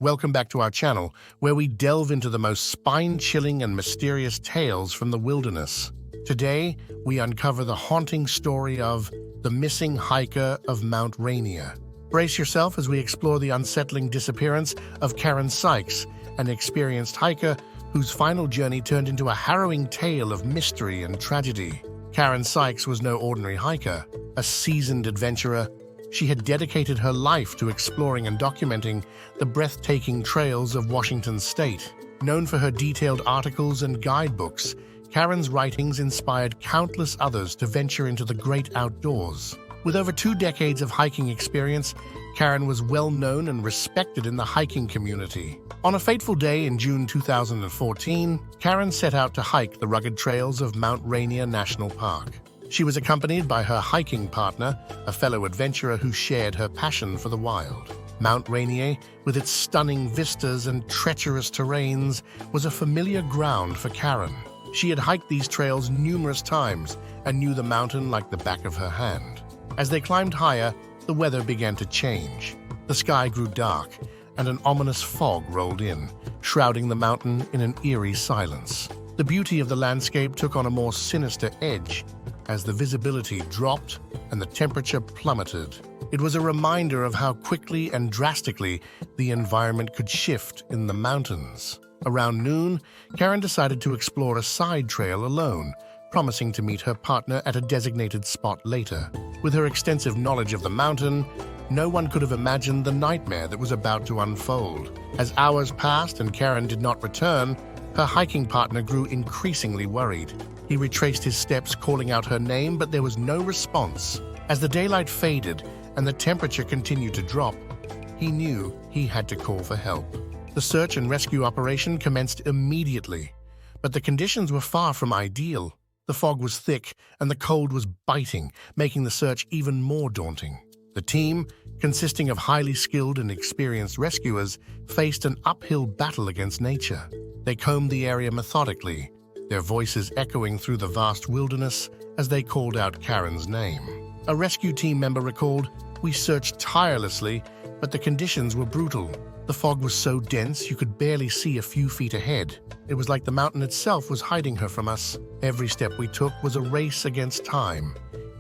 Welcome back to our channel, where we delve into the most spine-chilling and mysterious tales from the wilderness. Today, we uncover the haunting story of the missing hiker of Mount Rainier. Brace yourself as we explore the unsettling disappearance of Karen Sykes, an experienced hiker whose final journey turned into a harrowing tale of mystery and tragedy. Karen Sykes was no ordinary hiker, a seasoned adventurer. She had dedicated her life to exploring and documenting the breathtaking trails of Washington state. Known for her detailed articles and guidebooks, Karen's writings inspired countless others to venture into the great outdoors. With over 2 decades of hiking experience, Karen was well known and respected in the hiking community. On a fateful day in June 2014, Karen set out to hike the rugged trails of Mount Rainier National Park. She was accompanied by her hiking partner, a fellow adventurer who shared her passion for the wild. Mount Rainier, with its stunning vistas and treacherous terrains, was a familiar ground for Karen. She had hiked these trails numerous times and knew the mountain like the back of her hand. As they climbed higher, the weather began to change. The sky grew dark, and an ominous fog rolled in, shrouding the mountain in an eerie silence. The beauty of the landscape took on a more sinister edge as the visibility dropped and the temperature plummeted. It was a reminder of how quickly and drastically the environment could shift in the mountains. Around noon, Karen decided to explore a side trail alone, promising to meet her partner at a designated spot later. With her extensive knowledge of the mountain, no one could have imagined the nightmare that was about to unfold. As hours passed and Karen did not return, her hiking partner grew increasingly worried. He retraced his steps, calling out her name, but there was no response. As the daylight faded and the temperature continued to drop, he knew he had to call for help. The search and rescue operation commenced immediately, but the conditions were far from ideal. The fog was thick and the cold was biting, making the search even more daunting. The team, consisting of highly skilled and experienced rescuers, faced an uphill battle against nature. They combed the area methodically, their voices echoing through the vast wilderness as they called out Karen's name. A rescue team member recalled, "We searched tirelessly, but the conditions were brutal. The fog was so dense you could barely see a few feet ahead. It was like the mountain itself was hiding her from us. Every step we took was a race against time,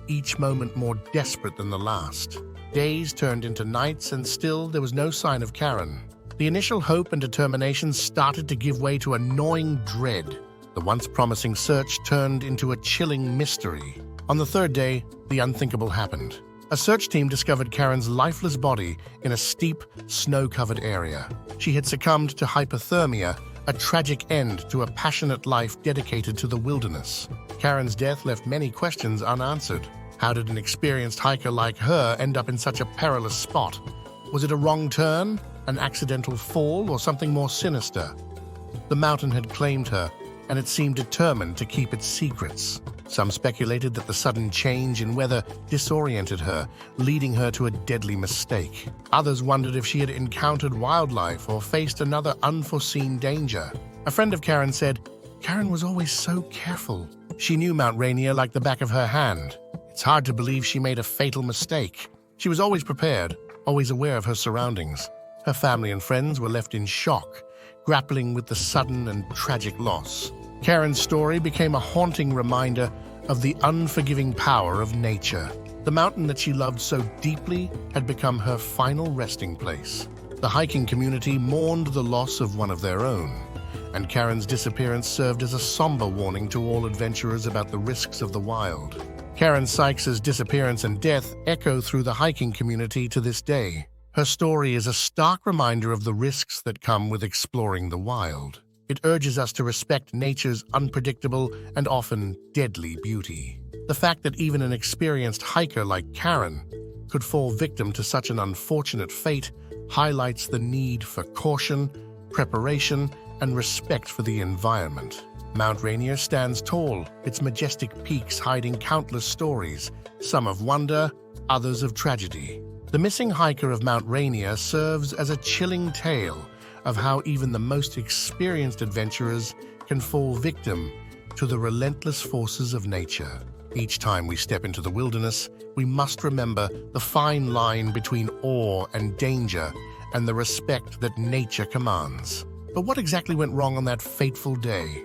each moment more desperate than the last." Days turned into nights, and still there was no sign of Karen. The initial hope and determination started to give way to a gnawing dread. The once promising search turned into a chilling mystery. On the 3rd day, the unthinkable happened. A search team discovered Karen's lifeless body in a steep, snow-covered area. She had succumbed to hypothermia, a tragic end to a passionate life dedicated to the wilderness. Karen's death left many questions unanswered. How did an experienced hiker like her end up in such a perilous spot? Was it a wrong turn, an accidental fall, or something more sinister? The mountain had claimed her, and it seemed determined to keep its secrets. Some speculated that the sudden change in weather disoriented her, leading her to a deadly mistake. Others wondered if she had encountered wildlife or faced another unforeseen danger. A friend of Karen said, "Karen was always so careful. She knew Mount Rainier like the back of her hand. It's hard to believe she made a fatal mistake." She was always prepared, always aware of her surroundings. Her family and friends were left in shock, grappling with the sudden and tragic loss. Karen's story became a haunting reminder of the unforgiving power of nature. The mountain that she loved so deeply had become her final resting place. The hiking community mourned the loss of one of their own, and Karen's disappearance served as a somber warning to all adventurers about the risks of the wild. Karen Sykes' disappearance and death echo through the hiking community to this day. Her story is a stark reminder of the risks that come with exploring the wild. It urges us to respect nature's unpredictable and often deadly beauty. The fact that even an experienced hiker like Karen could fall victim to such an unfortunate fate highlights the need for caution, preparation, and respect for the environment. Mount Rainier stands tall, its majestic peaks hiding countless stories, some of wonder, others of tragedy. The missing hiker of Mount Rainier serves as a chilling tale of how even the most experienced adventurers can fall victim to the relentless forces of nature. Each time we step into the wilderness, we must remember the fine line between awe and danger and the respect that nature commands. But what exactly went wrong on that fateful day?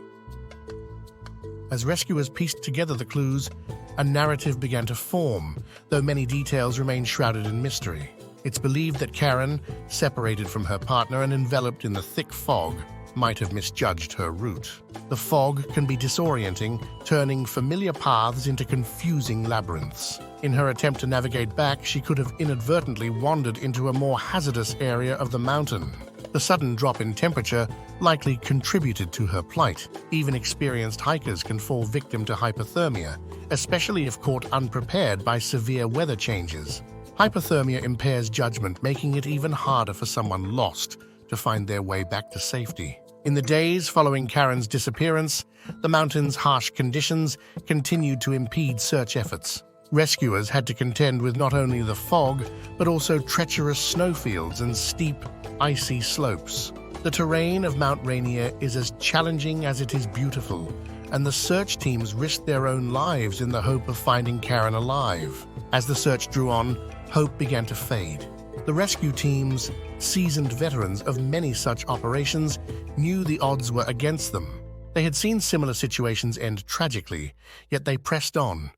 As rescuers pieced together the clues, a narrative began to form, though many details remain shrouded in mystery. It's believed that Karen, separated from her partner and enveloped in the thick fog, might have misjudged her route. The fog can be disorienting, turning familiar paths into confusing labyrinths. In her attempt to navigate back, she could have inadvertently wandered into a more hazardous area of the mountain. The sudden drop in temperature likely contributed to her plight. Even experienced hikers can fall victim to hypothermia, especially if caught unprepared by severe weather changes. Hypothermia impairs judgment, making it even harder for someone lost to find their way back to safety. In the days following Karen's disappearance, the mountain's harsh conditions continued to impede search efforts. Rescuers had to contend with not only the fog, but also treacherous snowfields and steep, icy slopes. The terrain of Mount Rainier is as challenging as it is beautiful, and the search teams risked their own lives in the hope of finding Karen alive. As the search drew on, hope began to fade. The rescue teams, seasoned veterans of many such operations, knew the odds were against them. They had seen similar situations end tragically, yet they pressed on,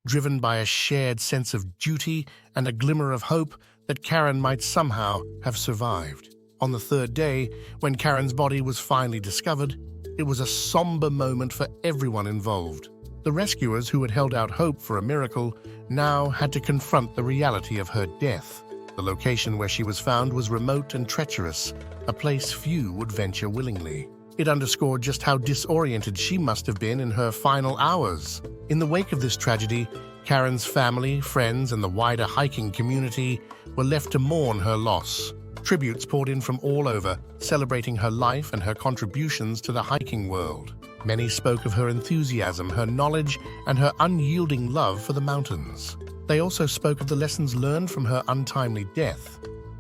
driven by a shared sense of duty and a glimmer of hope that Karen might somehow have survived. On the third day, when Karen's body was finally discovered, it was a somber moment for everyone involved. The rescuers who had held out hope for a miracle now had to confront the reality of her death. The location where she was found was remote and treacherous, a place few would venture willingly. It underscored just how disoriented she must have been in her final hours. In the wake of this tragedy, Karen's family, friends, and the wider hiking community were left to mourn her loss. Tributes poured in from all over, celebrating her life and her contributions to the hiking world. Many spoke of her enthusiasm, her knowledge, and her unyielding love for the mountains. They also spoke of the lessons learned from her untimely death,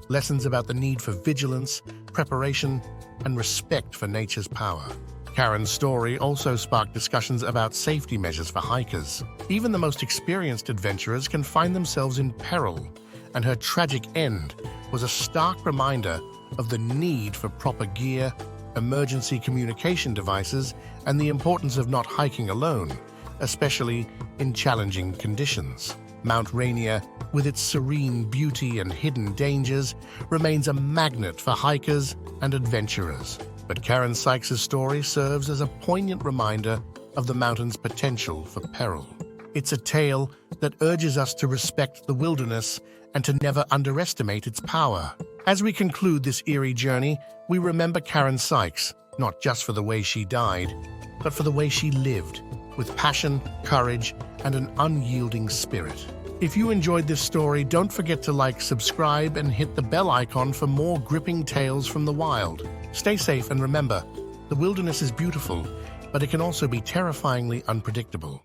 lessons about the need for vigilance, preparation, and respect for nature's power. Karen's story also sparked discussions about safety measures for hikers. Even the most experienced adventurers can find themselves in peril, and her tragic end was a stark reminder of the need for proper gear, emergency communication devices, and the importance of not hiking alone, especially in challenging conditions. Mount Rainier, with its serene beauty and hidden dangers, remains a magnet for hikers and adventurers. But Karen Sykes' story serves as a poignant reminder of the mountain's potential for peril. It's a tale that urges us to respect the wilderness and to never underestimate its power. As we conclude this eerie journey, we remember Karen Sykes, not just for the way she died, but for the way she lived, with passion, courage, and an unyielding spirit. If you enjoyed this story, don't forget to like, subscribe, and hit the bell icon for more gripping tales from the wild. Stay safe and remember, the wilderness is beautiful, but it can also be terrifyingly unpredictable.